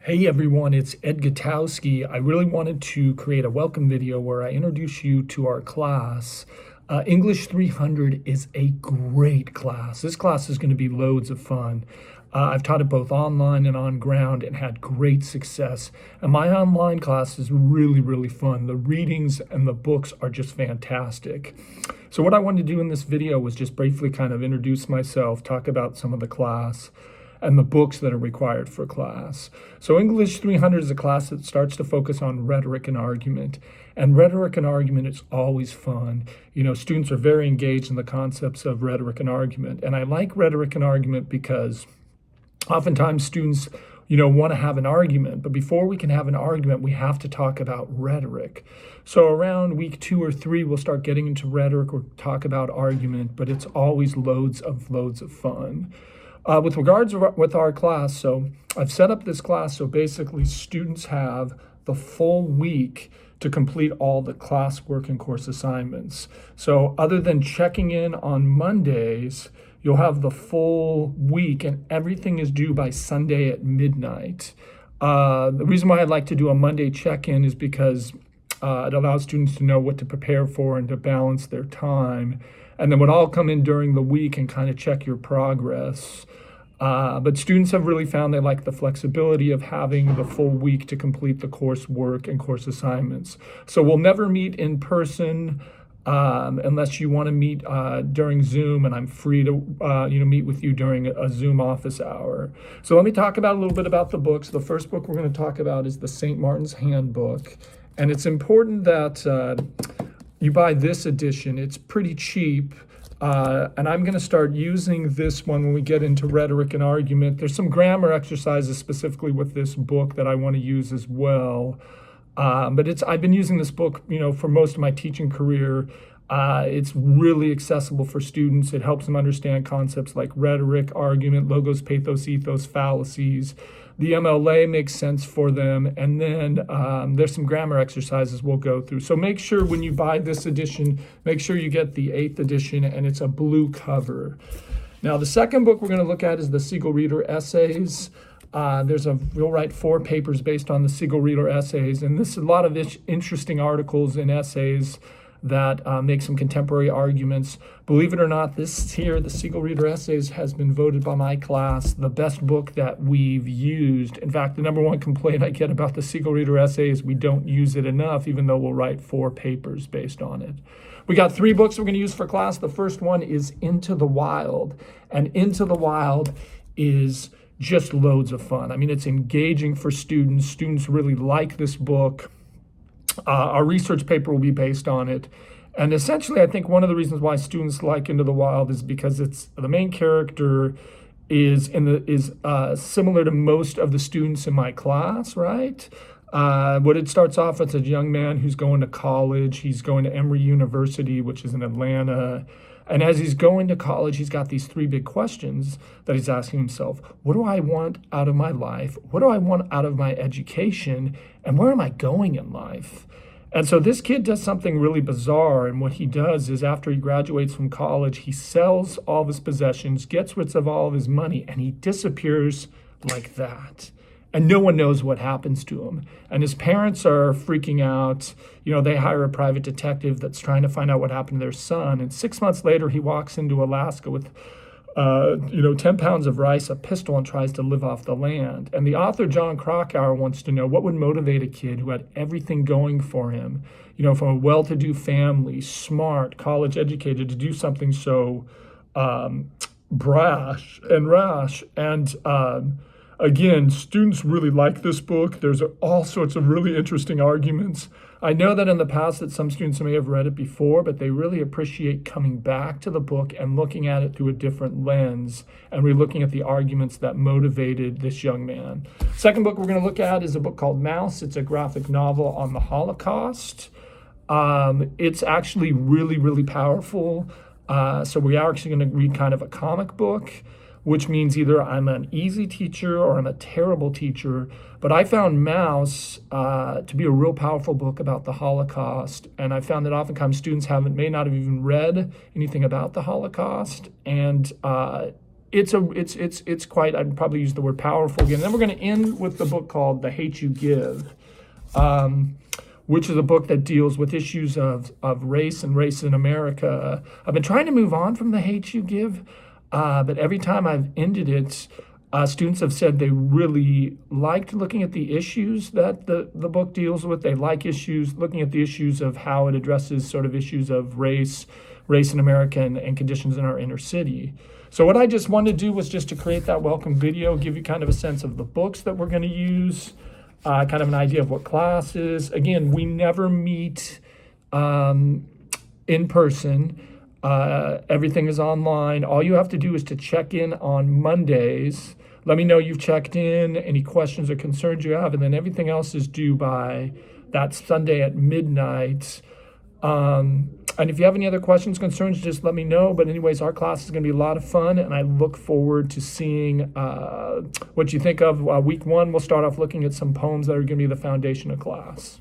Hey everyone, it's Ed Gutowski. I really wanted to create a welcome video where I introduce you to our class. English 300 is a great class. This class is going to be loads of fun. I've taught it both online and on ground and had great success. And my online class is really fun. The readings and the books are just fantastic. So what I wanted to do in this video was just briefly kind of introduce myself, talk about some of the class, and the books that are required for class. So English 300 is a class that starts to focus on rhetoric and argument. And rhetoric and argument is always fun. You know, students are very engaged in the concepts of rhetoric and argument. And I like rhetoric and argument because oftentimes students, want to have an argument. But before we can have an argument, we have to talk about rhetoric. So around week 2 or 3, we'll start getting into rhetoric or talk about argument, but it's always loads of fun. With regards with our class, so I've set up this class so basically students have the full week to complete all the classwork and course assignments. So other than checking in on Mondays, you'll have the full week and everything is due by Sunday at midnight. The reason why I'd like to do a Monday check-in is because it allows students to know what to prepare for and to balance their time. And then would all come in during the week and kind of check your progress. But students have really found they like the flexibility of having the full week to complete the coursework and course assignments. So we'll never meet in person unless you want to meet during Zoom, and I'm free to meet with you during a Zoom office hour. So let me talk about a little bit about the books. The first book we're going to talk about is the St. Martin's Handbook. And it's important that you buy this edition. It's pretty cheap, and I'm going to start using this one when we get into rhetoric and argument. There's some grammar exercises specifically with this book that I want to use as well, but I've been using this book, for most of my teaching career. It's really accessible for students. It helps them understand concepts like rhetoric, argument, logos, pathos, ethos, fallacies. The MLA makes sense for them, and then there's some grammar exercises we'll go through. So make sure when you buy this edition, make sure you get the 8th edition, and it's a blue cover. Now, the second book we're going to look at is the Siegel Reader Essays. We'll write 4 papers based on the Siegel Reader Essays, and this is a lot of interesting articles and essays that make some contemporary arguments. Believe it or not, this here, the Siegel Reader Essays, has been voted by my class the best book that we've used. In fact, the number one complaint I get about the Siegel Reader Essay is we don't use it enough, even though we'll write 4 papers based on it. We got 3 books we're going to use for class. The first one is Into the Wild, and Into the Wild is just loads of fun. I mean, it's engaging for students. Students really like this book. Our research paper will be based on it. And essentially, I think one of the reasons why students like Into the Wild is because the main character is similar to most of the students in my class, right? But it starts off as a young man who's going to college. He's going to Emory University, which is in Atlanta. And as he's going to college, he's got these 3 big questions that he's asking himself. What do I want out of my life? What do I want out of my education? And where am I going in life? And so this kid does something really bizarre. And what he does is after he graduates from college, he sells all of his possessions, gets rid of all of his money, and he disappears like that. And no one knows what happens to him. And his parents are freaking out. They hire a private detective that's trying to find out what happened to their son. And 6 months later, he walks into Alaska with, 10 pounds of rice, a pistol, and tries to live off the land. And the author, John Krakauer, wants to know what would motivate a kid who had everything going for him, from a well-to-do family, smart, college educated, to do something so brash and rash. And again, students really like this book. There's all sorts of really interesting arguments. I know that in the past that some students may have read it before, but they really appreciate coming back to the book and looking at it through a different lens and really looking at the arguments that motivated this young man. Second book we're going to look at is a book called Mouse. It's a graphic novel on the Holocaust. It's actually really powerful. So we are actually going to read kind of a comic book, which means either I'm an easy teacher or I'm a terrible teacher. But I found Mouse to be a real powerful book about the Holocaust. And I found that oftentimes students may not have even read anything about the Holocaust. And it's quite, I'd probably use the word powerful again. And then we're going to end with the book called The Hate You Give, which is a book that deals with issues of race and race in America. I've been trying to move on from The Hate You Give, but every time I've ended it, students have said they really liked looking at the issues that the book deals with. They like looking at the issues of how it addresses sort of issues of race in America and conditions in our inner city. So what I just wanted to do was just to create that welcome video, give you kind of a sense of the books that we're going to use, kind of an idea of what class is. Again, we never meet in person. Everything is online. All you have to do is to check in on Mondays. Let me know you've checked in, any questions or concerns you have, and then everything else is due by that Sunday at midnight. And if you have any other questions, concerns, just let me know. But anyways, our class is going to be a lot of fun, and I look forward to seeing what you think of. Week 1, we'll start off looking at some poems that are going to be the foundation of class.